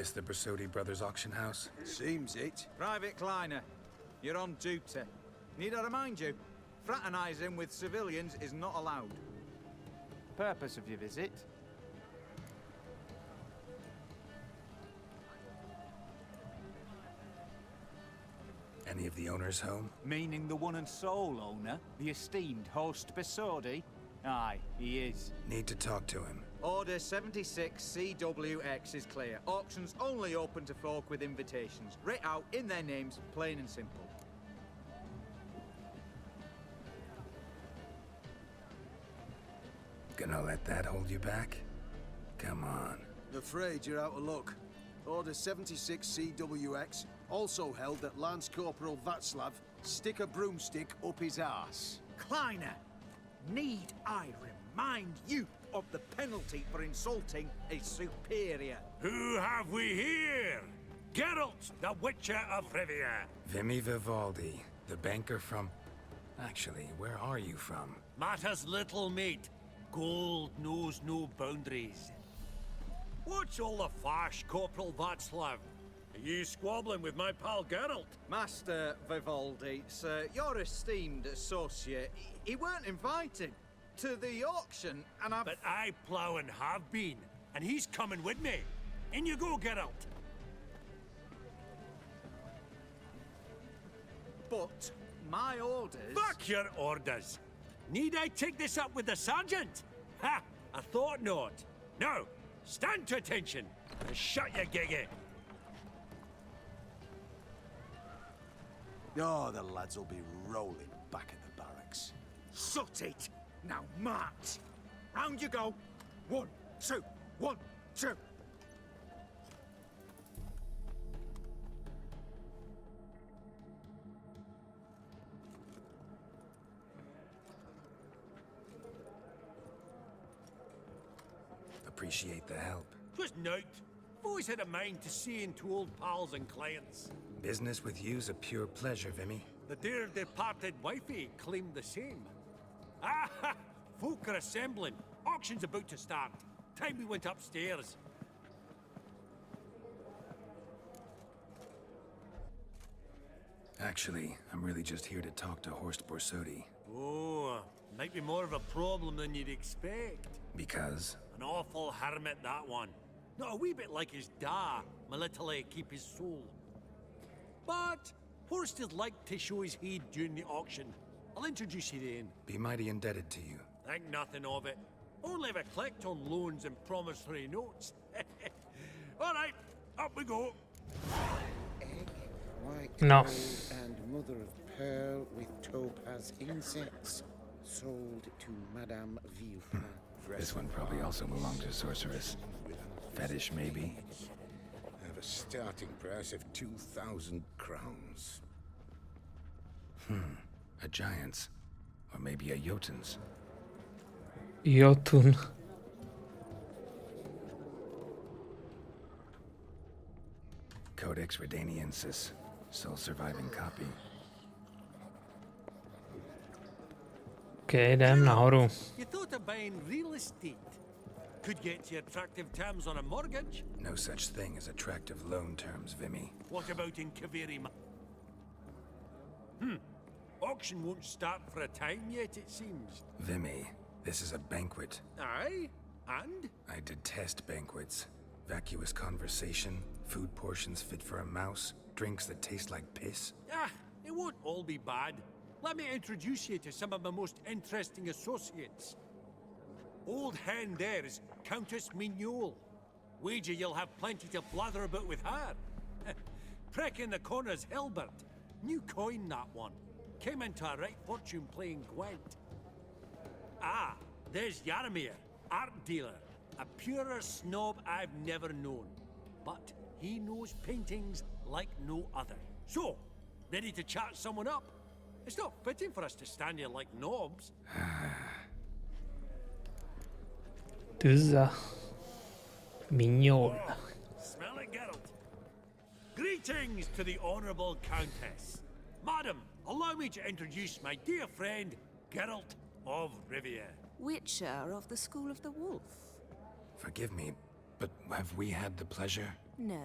This the Brasodi Brothers auction house? Seems it. Private Kleiner, you're on duty. Need I remind you, fraternizing with civilians is not allowed. Purpose of your visit? Any of the owners home? Meaning the one and sole owner, the esteemed host Brasodi? Aye, he is. Need to talk to him. Order 76 CWX is clear. Auctions only open to folk with invitations. Writ out in their names, plain and simple. Gonna let that hold you back? Come on. Afraid you're out of luck. Order 76 CWX also held that Lance Corporal Václav stick a broomstick up his arse. Kleiner, need I remind you of the penalty for insulting a superior? Who have we here? Geralt, the Witcher of Rivia. Vimy Vivaldi, the banker from... Actually, where are you from? Matters little, mate. Gold knows no boundaries. What's all the fash, Corporal Václav? Are you squabbling with my pal Geralt? Master Vivaldi, sir, your esteemed associate, he weren't invited to the auction, and I've... But I plough and have been, and he's coming with me. In you go, Geralt. But my orders... Fuck your orders! Need I take this up with the sergeant? Ha! I thought not. Now, stand to attention and shut your giggy. Oh, the lads will be rolling back at the barracks. Sut it! Now march! Round you go! 1, 2, 1, 2! Appreciate the help. Twas nout. Always had a mind to seeing to old pals and clients. Business with you's a pure pleasure, Vimy. The dear departed wifey claimed the same. Ah, folk are assembling. Auction's about to start. Time we went upstairs. Actually, I'm really just here to talk to Horst Borsodi. Oh, might be more of a problem than you'd expect. Because? An awful hermit, that one. Not a wee bit like his da, my little keep his soul. But Horst is like to show his heed during the auction. I'll introduce you then. Be mighty indebted to you. Think nothing of it. Only ever collect on loans and promissory notes. All right, up we go. Egg, white No. gold, and mother of pearl with topaz insets. Sold to Madame Villefranc. This one probably also belonged to Sorceress. Fetish, maybe? Have a starting price of 2,000 crowns. A giant's. Or maybe a Jotun's. Jotun. Codex Redaniensis. Sole surviving copy. OK, jdem nahoru. You thought of buying real estate? Could get you attractive terms on a mortgage. No such thing as attractive loan terms, Vimy. What about in Kaveri? Auction won't start for a time yet, it seems. Vimy, this is a banquet. Aye, and? I detest banquets. Vacuous conversation, food portions fit for a mouse, drinks that taste like piss. Ah, it won't all be bad. Let me introduce you to some of my most interesting associates. Old hen there is Countess Mignol. Wager you'll have plenty to blather about with her. Prick in the corner's Hilbert. New coin, that one. Came into a right fortune playing Gwent. Ah, there's Yaromir, art dealer. A purer snob I've never known. But he knows paintings like no other. So, ready to chat someone up? It's not fitting for us to stand here like knobs. Tuzza. Mignol. Smell it, Geralt. Greetings to the Honourable Countess. Madam, allow me to introduce my dear friend, Geralt of Rivia. Witcher of the School of the Wolf. Forgive me, but have we had the pleasure? No,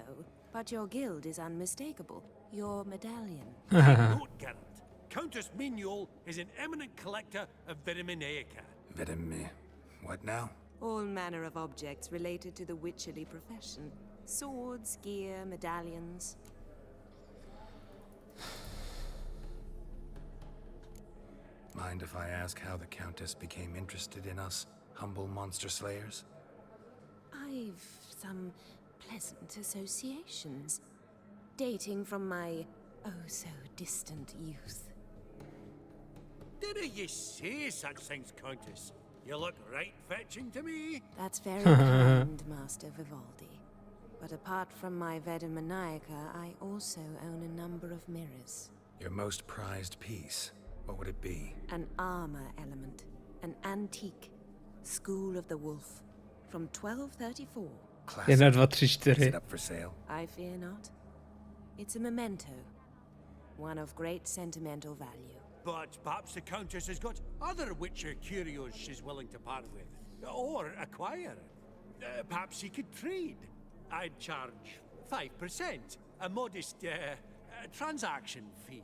but your guild is unmistakable. Your medallion. Note, Geralt. Countess Mignoul is an eminent collector of Vitaminaica. What now? All manner of objects related to the witcherly profession. Swords, gear, medallions. Mind if I ask how the Countess became interested in us, humble monster slayers? I've some pleasant associations, dating from my oh-so-distant youth. Didn't you say such things, Countess? You look right fetching to me. That's very kind, Master Vivaldi. But apart from my Vitaminaica, I also own a number of mirrors. Your most prized piece, what would it be? An armor element, an antique, School of the Wolf, from 1234. Classic. 1, 2, 3, Is 4. it up for sale? I fear not. It's a memento, one of great sentimental value. But perhaps the Countess has got other Witcher curios she's willing to part with. Or acquire. Perhaps she could trade. I'd charge 5%. A modest transaction fee.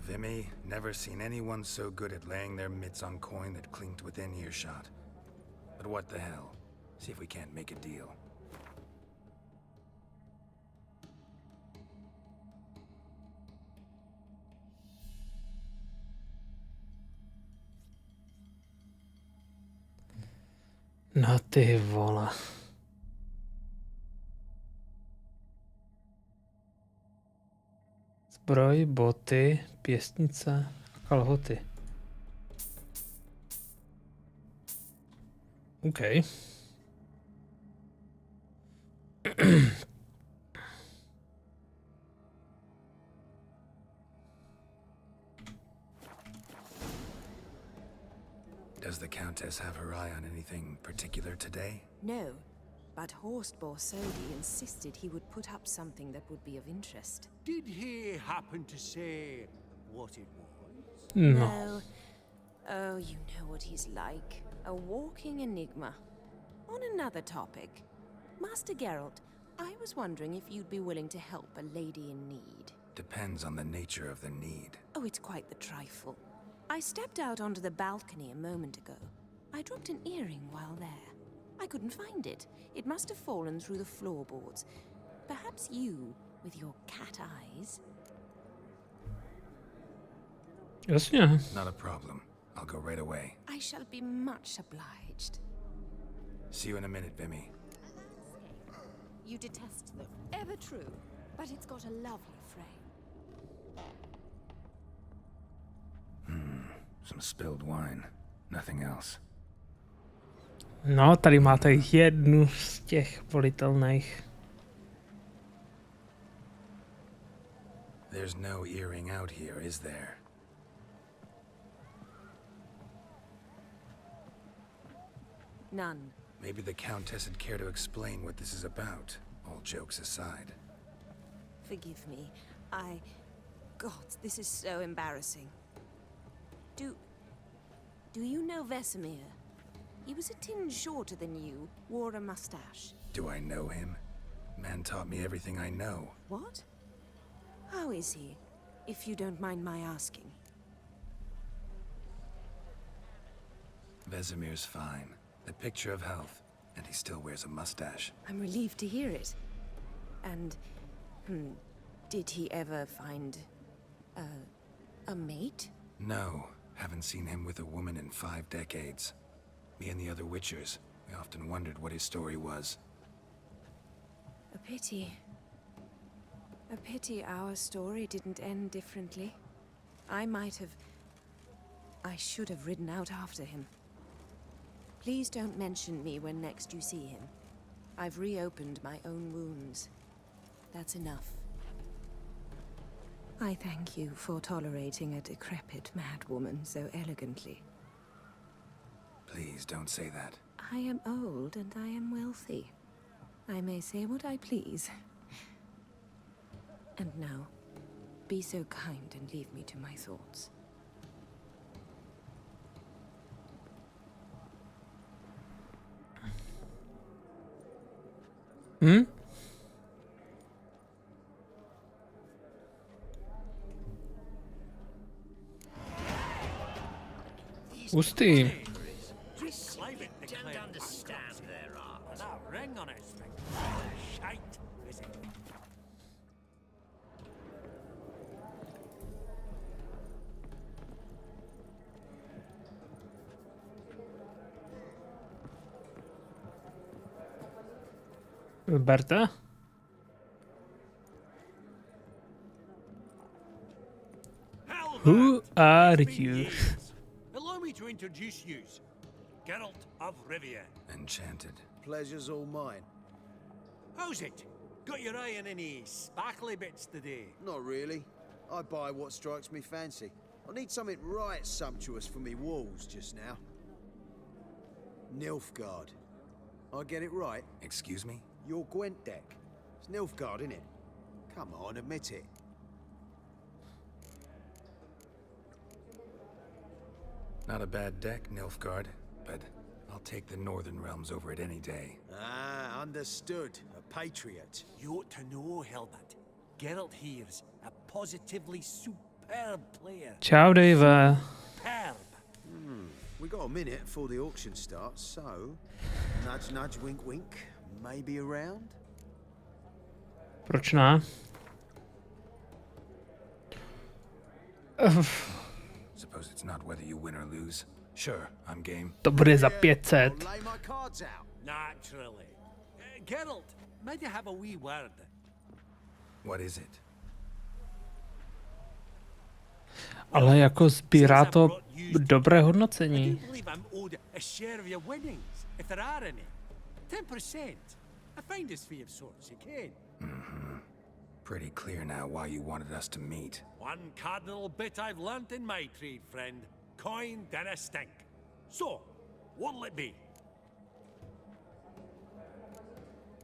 Vimy, never seen anyone so good at laying their mitts on coin that clinked within earshot. But what the hell? See if we can't make a deal. No ty vole. Zbroj, boty, pěstnice a kalhoty. OK. Does the Countess have her eye on anything particular today? No, but Horstbor Sodi insisted he would put up something that would be of interest. Did he happen to say what it was? No. Oh, you know what he's like. A walking enigma. On another topic, Master Geralt, I was wondering if you'd be willing to help a lady in need. Depends on the nature of the need. Oh, it's quite the trifle. I stepped out onto the balcony a moment ago. I dropped an earring while there. I couldn't find it. It must have fallen through the floorboards. Perhaps you, with your cat eyes. Jasně. Not a problem. I'll go right away. I shall be much obliged. See you in a minute, Vimy. You detest them. Ever true. But it's got a lovely frame. Some spilled wine. Nothing else. No, tady máte jednu z těch volitelných. There's no earring out here, is there? None. Maybe the Countess would care to explain what this is about, all jokes aside. Forgive me. God, this is so embarrassing. Do you know Vesemir? He was a tinge shorter than you, wore a mustache. Do I know him? Man taught me everything I know. What? How is he, if you don't mind my asking? Vesemir's fine. The picture of health, and he still wears a mustache. I'm relieved to hear it. And, did he ever find a mate? No, haven't seen him with a woman in 5 decades. Me and the other Witchers, we often wondered what his story was. A pity. A pity our story didn't end differently. I should have ridden out after him. Please don't mention me when next you see him. I've reopened my own wounds. That's enough. I thank you for tolerating a decrepit madwoman so elegantly. Please don't say that. I am old and I am wealthy. I may say what I please. And now, be so kind and leave me to my thoughts. Hustý. Don't understand their art. And that ring on his finger. Shite, is it? Vyberte. Who are you? Allow me to introduce you. Geralt of Rivia. Enchanted. Pleasure's all mine. How's it? Got your eye on any sparkly bits today? Not really. I buy what strikes me fancy. I need something right sumptuous for me walls just now. Nilfgaard. I get it right? Excuse me? Your Gwent deck. It's Nilfgaard, innit? Come on, admit it. Not a bad deck, Nilfgaard, but I'll take the Northern Realms over it any day. Ah, understood. A patriot. You ought to know, Hilbert. Geralt here's a positively superb player. Čau, Dave. Superb. We got a minute before the auction starts, so... Nudge, nudge, wink, wink. Maybe around? Proč ne? Suppose it's not whether you win or lose. Sure, I'm game. To bude za I'll 500. lay my cards out. Naturally. Geralt, might you have a wee word? What is it? Ale jako sbírá to dobré I hodnocení. do believe I'm owed a share of your winnings, if there are any. 10%. A finder's fee of sorts, you can. Pretty clear now why you wanted us to meet. One cardinal bit I've learnt in my trade, friend. Coin dinna stink. So, what'll it be?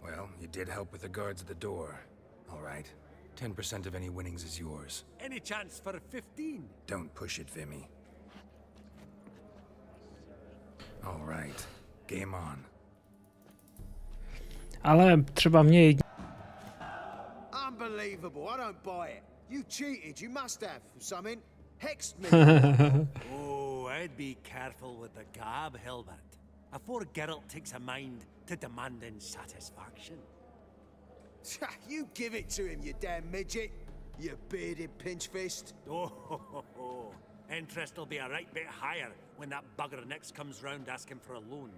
Well, you did help with the guards at the door. All right. 10% of any winnings is yours. Any chance for 15? Don't push it, Vimy. All right. Game on. Ale třeba mě jedině. Unbelievable. I don't buy it. You cheated. You must have. Something. Hexed me. Oh, I'd be careful with the gab, Hilbert. Afore Geralt takes a mind to demanding satisfaction. You give it to him, you damn midget. You bearded pinch fist. Oh, interest will be a right bit higher when that bugger next comes round asking for a loan.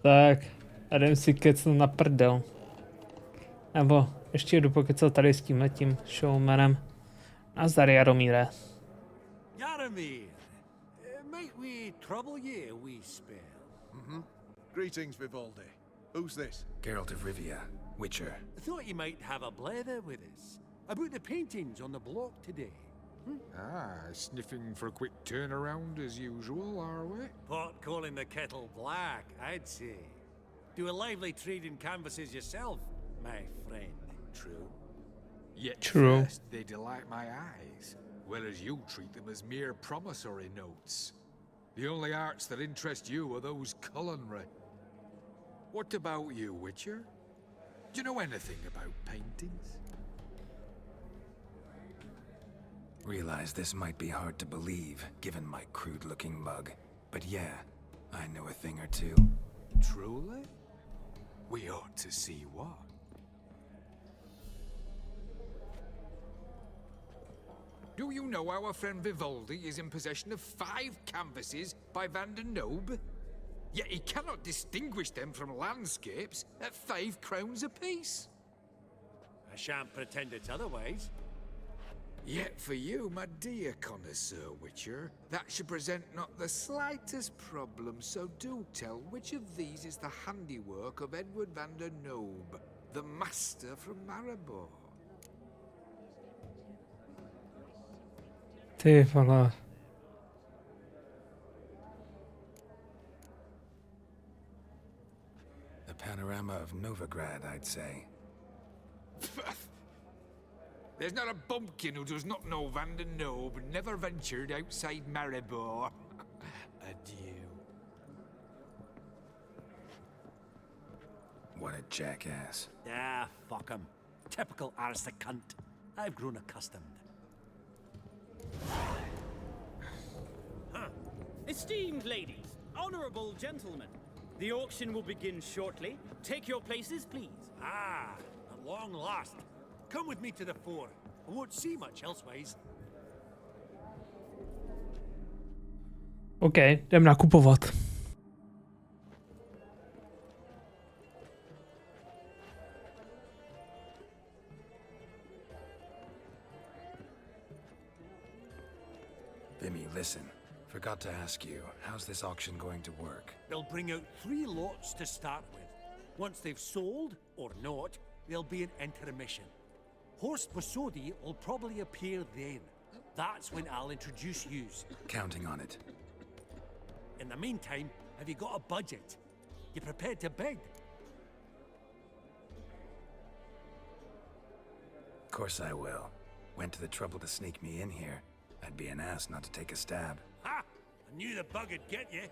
Tak, a jdem si kecnout na prdel. Nebo ještě jdu pokecat tady s tímhletím showmanem. Nazdar, Jaromíre. Jaromír, might we trouble ye a wee spell? Greetings, Vivaldi. Who's this? Geralt of Rivia, Witcher. Thought you might have a blather with us about the paintings on the block today. Sniffing for a quick turnaround as usual, are we? Pot calling the kettle black, I'd say. Do a lively trade in canvases yourself, my friend. True. Yet True. first they delight my eyes, whereas you treat them as mere promissory notes. The only arts that interest you are those culinary. What about you, Witcher? Do you know anything about paintings? Realize this might be hard to believe, given my crude-looking mug. But yeah, I know a thing or two. Truly? We ought to see what. Do you know our friend Vivaldi is in possession of 5 canvases by Van der Noob? Yet he cannot distinguish them from landscapes at 5 crowns apiece. I shan't pretend it's otherwise. Yet for you, my dear connoisseur Witcher, that should present not the slightest problem, so do tell which of these is the handiwork of Edward van der Noob, the master from Maribor. Ty vole. The panorama of Novigrad, I'd say. There's not a bumpkin who does not know Van der Noob never ventured outside Maribor. Adieu. What a jackass. Ah, fuck him. Typical arse cunt. I've grown accustomed. Esteemed ladies, honorable gentlemen, the auction will begin shortly. Take your places, please. Ah, at long last. Come with me to the fore. I won't see much elsewise. OK, jdem nakupovat. Vimy, listen. Forgot to ask you, how's this auction going to work? They'll bring out 3 lots to start with. Once they've sold, or not, there'll be an intermission. Horst Bosodi will probably appear then. That's when I'll introduce yous. Counting on it. In the meantime, have you got a budget? You prepared to bid? Of course I will. Went to the trouble to sneak me in here. I'd be an ass not to take a stab. Ha! I knew the bug would get you.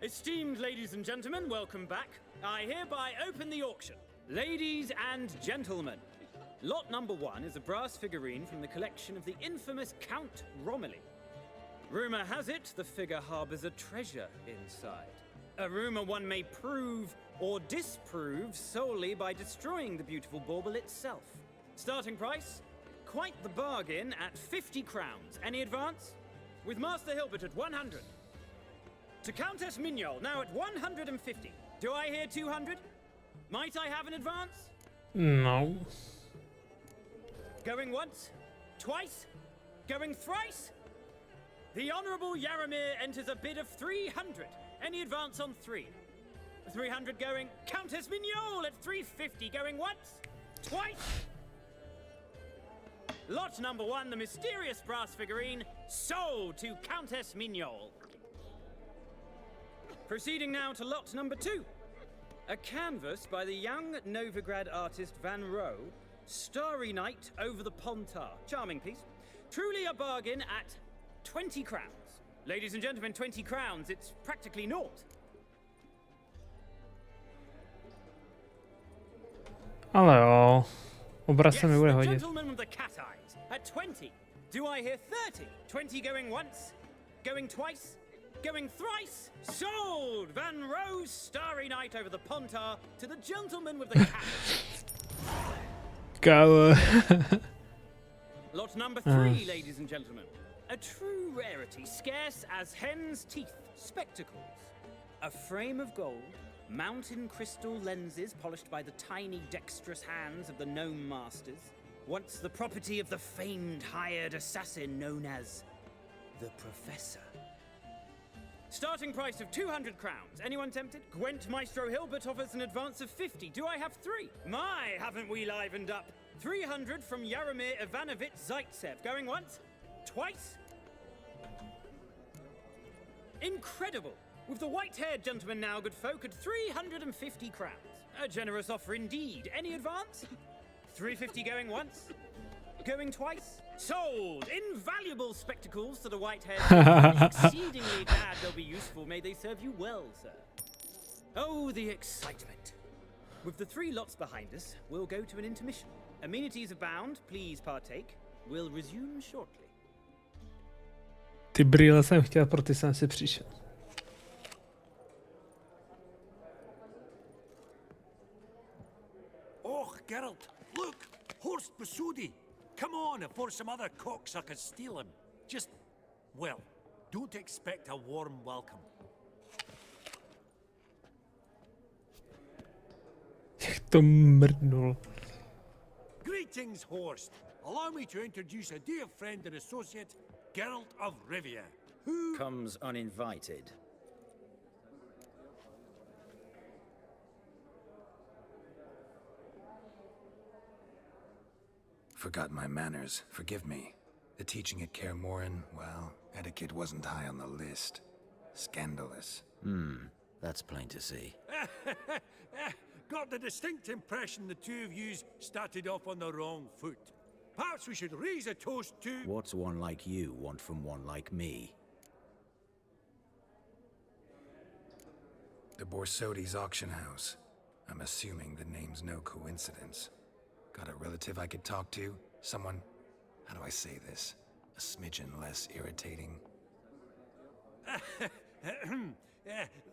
Esteemed ladies and gentlemen, welcome back. I hereby open the auction. Ladies and gentlemen, lot number 1 is a brass figurine from the collection of the infamous Count Romilly. Rumor has it the figure harbors a treasure inside. A rumor one may prove or disprove solely by destroying the beautiful bauble itself. Starting price? Quite the bargain at 50 crowns. Any advance? With Master Hilbert at 100. To Countess Mignol, now at 150. Do I hear 200? Might I have an advance? No. Going once? Twice? Going thrice? The Honourable Yaramir enters a bid of 300. Any advance on 3? 300 going. Countess Mignol at 350. Going once? Twice? Lot number 1, the mysterious brass figurine, sold to Countess Mignol. Proceeding now to lot number 2. A canvas by the young Novigrad artist Van Rohe, Starry Night over the Pontar. Charming piece. Truly a bargain at 20 crowns. Ladies and gentlemen, 20 crowns, it's practically naught. Ale jo, obraz se mi bude hodit. Gentleman with the cat eyes at 20. Do I hear 30? 20 going once, going twice, going thrice. Sold! Van Rohe's Starry Night over the Pontar to the gentleman with the cat eyes. Kámo. Lot number 3, ladies and gentlemen. A true rarity, scarce as hen's teeth. Spectacles. A frame of gold, mountain crystal lenses polished by the tiny dexterous hands of the gnome masters. Once the property of the famed hired assassin known as the Professor. Starting price of 200 crowns. Anyone tempted? Gwent Maestro Hilbert offers an advance of 50. Do I have 3? My, haven't we livened up? 300 from Yaramir Ivanovich Zaitsev. Going once? Twice? Incredible! With the white-haired gentleman now, good folk, at 350 crowns. A generous offer indeed. Any advance? 350 going once? Going twice? Sold! Invaluable spectacles to the white-haired. Exceedingly glad they'll be useful. May they serve you well, sir. Oh, the excitement. With the 3 lots behind us, we'll go to an intermission. Amenities abound. Please partake. We'll resume shortly. Ty brýle jsem chtěl, proto jsem si přišel. Och, Geralt, look! Horst Bosodi! Come on before some other cocksuckers steal him. Just, well, don't expect a warm welcome. Jak to mrdnul. Greetings, Horst. Allow me to introduce a dear friend and associate, Geralt of Rivia, who comes uninvited. Forgot my manners. Forgive me. The teaching at Kaer Morhen, well, etiquette wasn't high on the list. Scandalous. That's plain to see. got the distinct impression the two of yous started off on the wrong foot. Perhaps we should raise a toast to... What's one like you want from one like me? The Borsodi's auction house. I'm assuming the name's no coincidence. Got a relative I could talk to? Someone, how do I say this? A smidgen less irritating?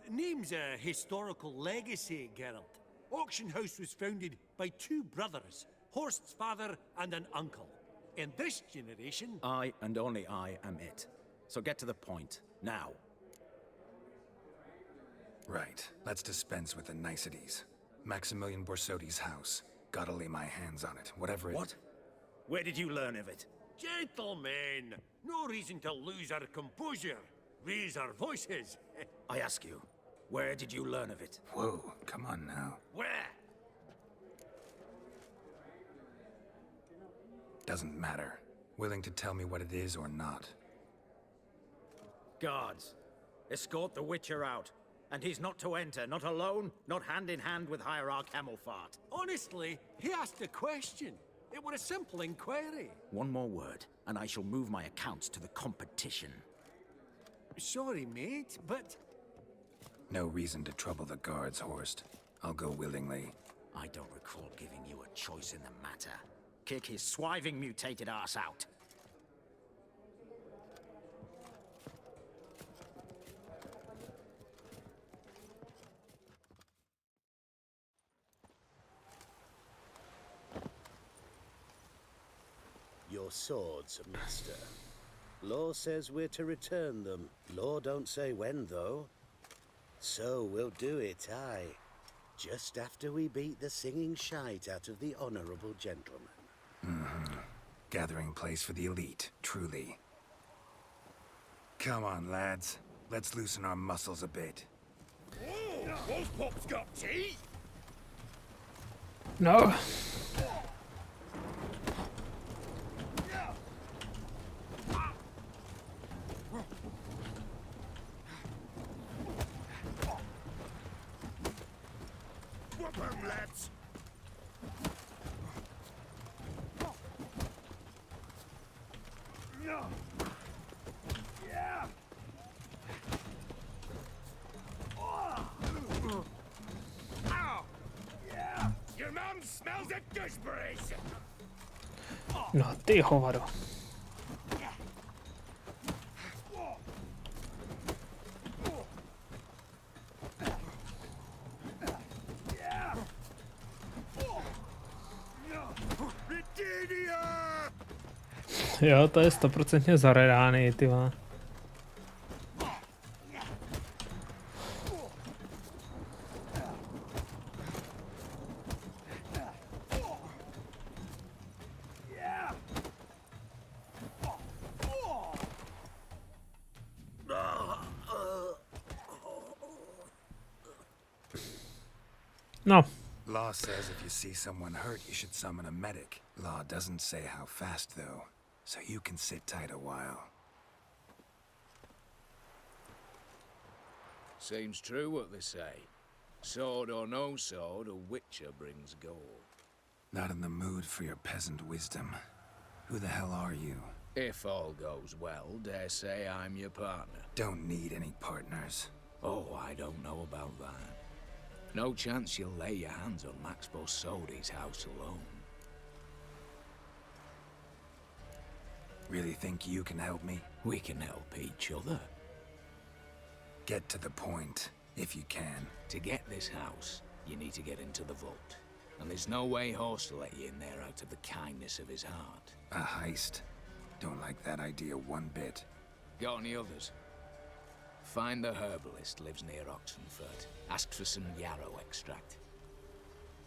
Name's a historical legacy, Geralt. Auction House was founded by two brothers, Horst's father and an uncle. In this generation... I and only I am it. So get to the point, now. Right, let's dispense with the niceties. Maximilian Borsodi's house. Gotta lay my hands on it, whatever it... What? Where did you learn of it? Gentlemen, no reason to lose our composure. Raise our voices. I ask you, where did you learn of it? Whoa, come on now. Where? Doesn't matter. Willing to tell me what it is or not. Guards, escort the Witcher out. And he's not to enter, not alone, not hand in hand with Hierarch Hemelfart. Honestly, he asked a question. It were a simple inquiry. One more word, and I shall move my accounts to the competition. Sorry, mate, but... No reason to trouble the guards, Horst. I'll go willingly. I don't recall giving you a choice in the matter. Kick his swiving mutated ass out. Your swords, Master. Law says we're to return them. Law don't say when, though. So we'll do it, aye. Just after we beat the singing shite out of the honorable gentleman. Mm-hmm. Gathering place for the elite, truly. Come on, lads. Let's loosen our muscles a bit. Oh, Wolfpop's got teeth! No. Lads. Yeah. Your mom smells of gooseberries. No, ty hovado. Jo, to je 100% zaredány, ty vole. No. Law says if you see someone hurt, you should summon a medic. Law doesn't say how fast, though, so you can sit tight a while. Seems true what they say. Sword or no sword, a witcher brings gold. Not in the mood for your peasant wisdom. Who the hell are you? If all goes well, dare say I'm your partner. Don't need any partners. Oh, I don't know about that. No chance you'll lay your hands on Max Borsodi's house alone. Really think you can help me? We can help each other. Get to the point, if you can. To get this house, you need to get into the vault. And there's no way Horst will let you in there out of the kindness of his heart. A heist? Don't like that idea one bit. Got any others? Find the herbalist lives near Oxenford. Ask for some yarrow extract.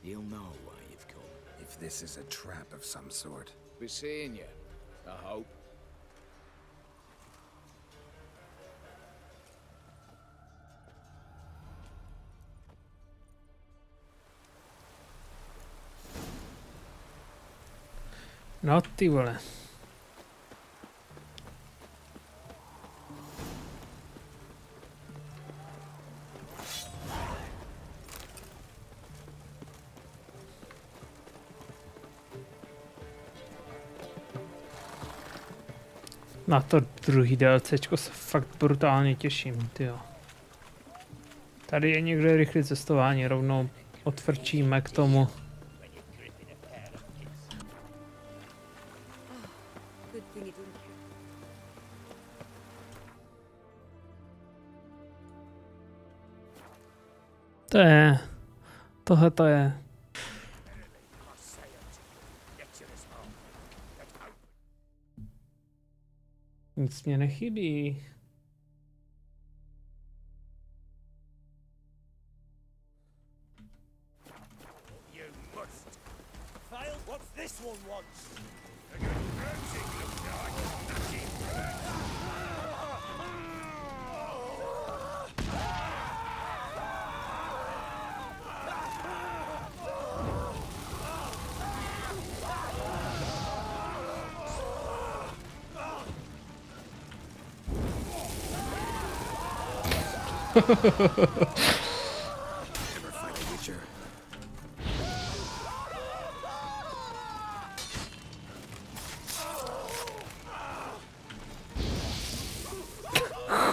You'll know why you've come. If this is a trap of some sort. Be seeing you, I hope. No ty vole. Na to druhý DLCčko se fakt brutálně těším, tyjo. Tady je někde rychlé cestování, rovnou odfrčíme k tomu. Tohle to je. Nic mě nechybí.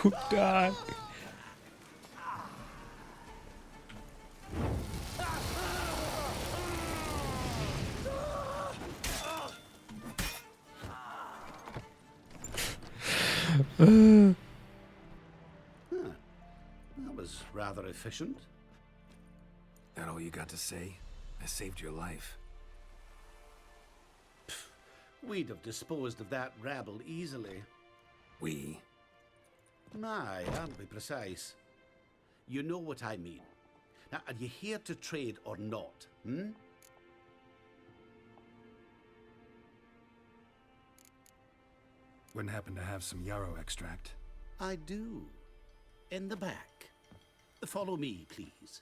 Chudák. That was rather efficient. That all you got to say? I saved your life. We'd have disposed of that rabble easily. We? Aye, I'll be precise. You know what I mean. Now, are you here to trade or not, hmm? Wouldn't happen to have some yarrow extract? I do. In the back. Follow me, please.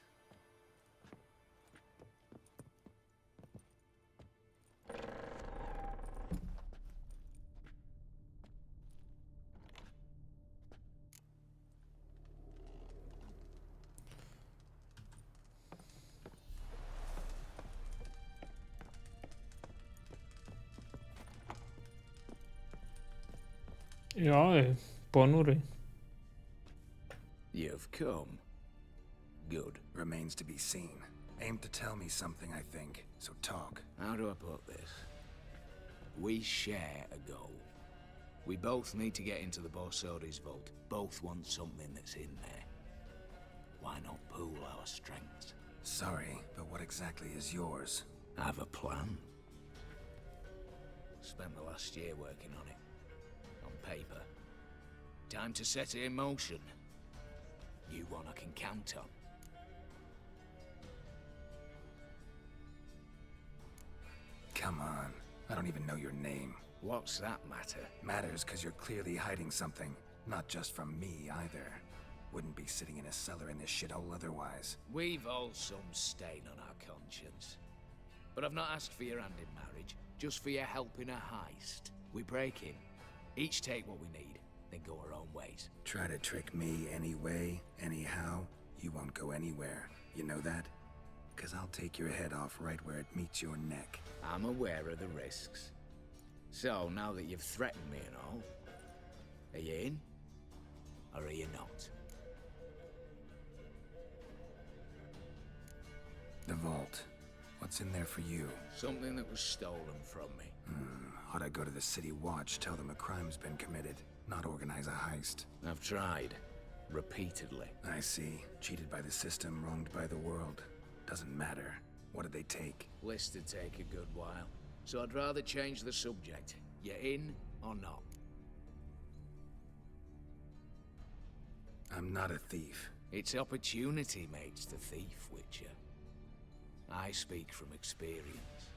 Jo, je ponury. You've come. Good. Remains to be seen. Aim to tell me something, I think. So talk. How do I put this? We share a goal. We both need to get into the Borsodi's vault. Both want something that's in there. Why not pool our strengths? Sorry, but what exactly is yours? I have a plan. Spent the last year working on it. On paper. Time to set it in motion. You one I can count on. Come on. I don't even know your name. What's that matter? Matters because you're clearly hiding something. Not just from me, either. Wouldn't be sitting in a cellar in this shithole otherwise. We've all some stain on our conscience. But I've not asked for your hand in marriage, just for your help in a heist. We break in, each take what we need, then go our own ways. Try to trick me anyway, anyhow, you won't go anywhere. You know that? Because I'll take your head off right where it meets your neck. I'm aware of the risks. So, now that you've threatened me and all, are you in? Or are you not? The vault. What's in there for you? Something that was stolen from me. Ought I go to the city watch, tell them a crime's been committed, not organize a heist? I've tried. Repeatedly. I see. Cheated by the system, wronged by the world. Doesn't matter. What did they take? List'd take a good while. So I'd rather change the subject. You in or not? I'm not a thief. It's opportunity makes the thief, Witcher. I speak from experience.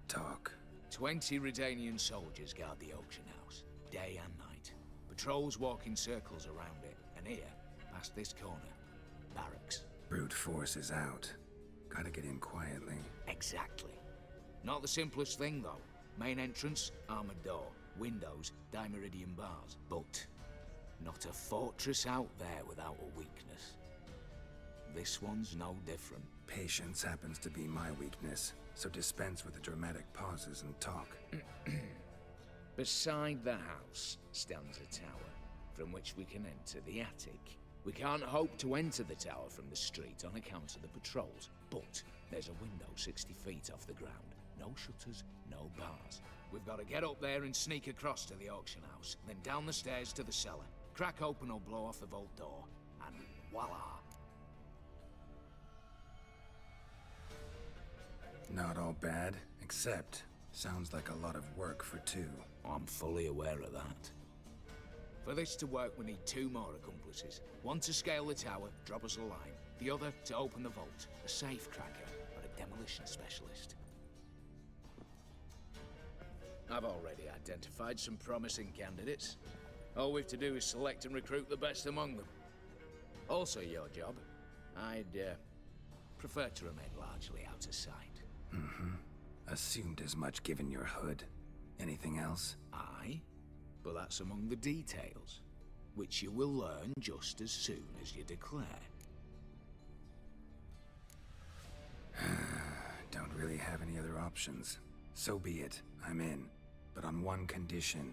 Talk. 20 Redanian soldiers guard the auction house, day and night. Patrols walk in circles around it, and here, past this corner, barracks. Brute force is out. Gotta get in quietly. Exactly. Not the simplest thing, though. Main entrance, armored door. Windows, dimeridian bars. But not a fortress out there without a weakness. This one's no different. Patience happens to be my weakness, so dispense with the dramatic pauses and talk. Beside the house stands a tower, from which we can enter the attic, We can't hope to enter the tower from the street on account of the patrols, but there's a window 60 feet off the ground. No shutters, no bars. We've got to get up there and sneak across to the auction house, then down the stairs to the cellar. Crack open or blow off the vault door, and voila! Not all bad, except sounds like a lot of work for two. I'm fully aware of that. For this to work, we need two more accomplices. One to scale the tower, drop us a line. The other to open the vault, a safe cracker or a demolition specialist. I've already identified some promising candidates. All we've to do is select and recruit the best among them. Also your job. I'd prefer to remain largely out of sight. Assumed as much given your hood. Anything else? Aye, but that's among the details, which you will learn just as soon as you declare. Don't really have any other options. So be it. I'm in. But on one condition.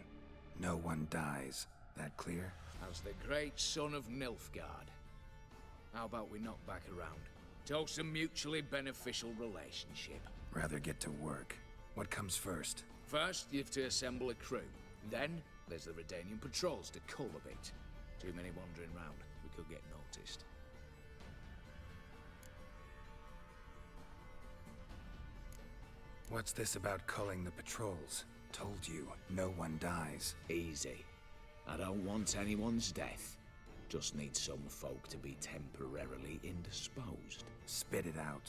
No one dies. That clear? As the great son of Nilfgaard. How about we knock back around? Toast a mutually beneficial relationship. Rather get to work. What comes first? First, you have to assemble a crew. Then, there's the Redanian patrols to cull a bit. Too many wandering round. We could get noticed. What's this about culling the patrols? Told you, no one dies. Easy. I don't want anyone's death. Just need some folk to be temporarily indisposed. Spit it out.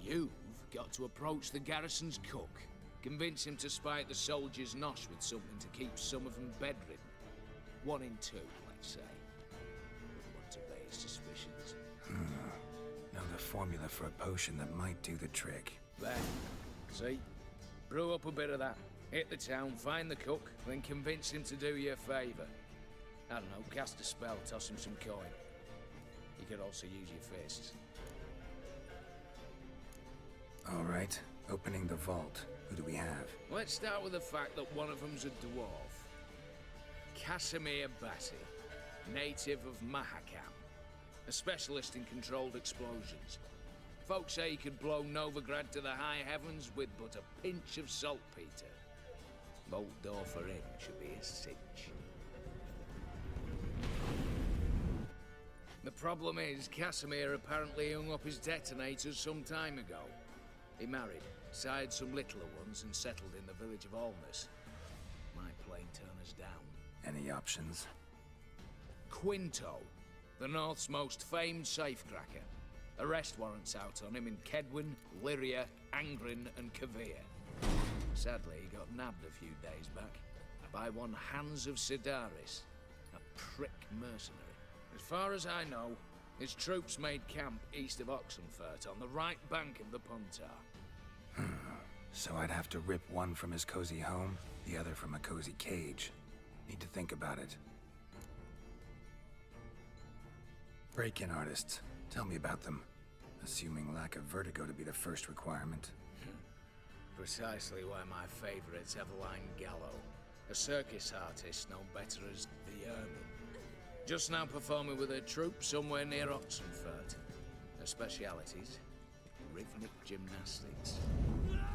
You've got to approach the garrison's cook. Convince him to spike the soldiers' nosh with something to keep some of them bedridden. 1 in 2, let's say. Wouldn't want to raise suspicions. Know the formula for a potion that might do the trick. There. See? Brew up a bit of that. Hit the town, find the cook, then convince him to do you a favour. I don't know, cast a spell, toss him some coin. You could also use your fists. All right, opening the vault. Who do we have? Let's start with the fact that one of them's a dwarf. Casimir Batty, native of Mahakam. A specialist in controlled explosions. Folks say he could blow Novigrad to the high heavens with but a pinch of saltpeter. Vault door for him should be a cinch. The problem is, Casimir apparently hung up his detonators some time ago. He married, sired some littler ones, and settled in the village of Alness. Might plain turn us down. Any options? Quinto, the North's most famed safecracker. Arrest warrants out on him in Kedwin, Lyria, Angrin, and Kavir. Sadly, he got nabbed a few days back by one Hans of Sidaris, a prick mercenary. As far as I know, his troops made camp east of Oxenfurt on the right bank of the Puntar. So I'd have to rip one from his cozy home, the other from a cozy cage. Need to think about it. Break-in artists. Tell me about them. Assuming lack of vertigo to be the first requirement. Precisely why my favourite's Eveline Gallo, a circus artist known better as the Ermine. Just now performing with her troupe somewhere near Oxenfurt. Her specialities: rhythmic gymnastics,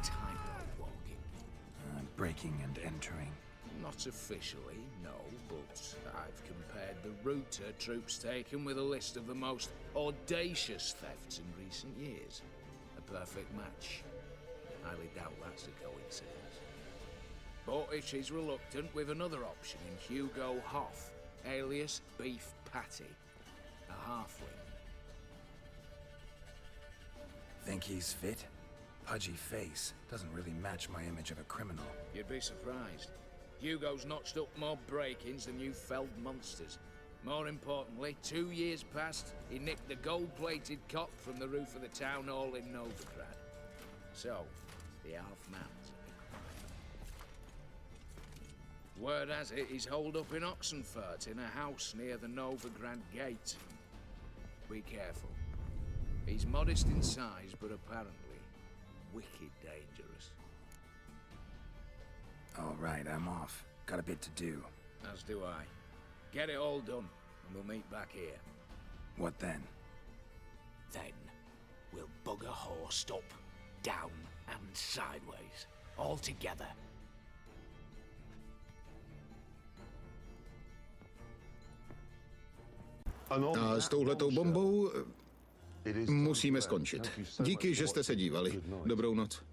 tightrope walking. Breaking and entering. Not officially, no, but I've compared the route her troope's taken with a list of the most audacious thefts in recent years. A perfect match. Highly doubt that's a coincidence. But if she's reluctant, with another option in Hugo Hoff, alias Beef Patty, a halfling. Think he's fit? Pudgy face. Doesn't really match my image of a criminal. You'd be surprised. Hugo's notched up more break-ins than you felled monsters. More importantly, 2 years past, he nicked the gold-plated cop from the roof of the town hall in Novigrad. So, the half-man's a crime. Word has it he's holed up in Oxenfurt in a house near the Novigrad gate. Be careful. He's modest in size, but apparently wicked dangerous. All right, I'm off. Got a bit to do. As do I. Get it all done, and we'll meet back here. What then? Then, we'll bugger horsed up, down, and sideways. All together. A s touhletou bombou musíme skončit. Díky, že jste se dívali. Dobrou noc.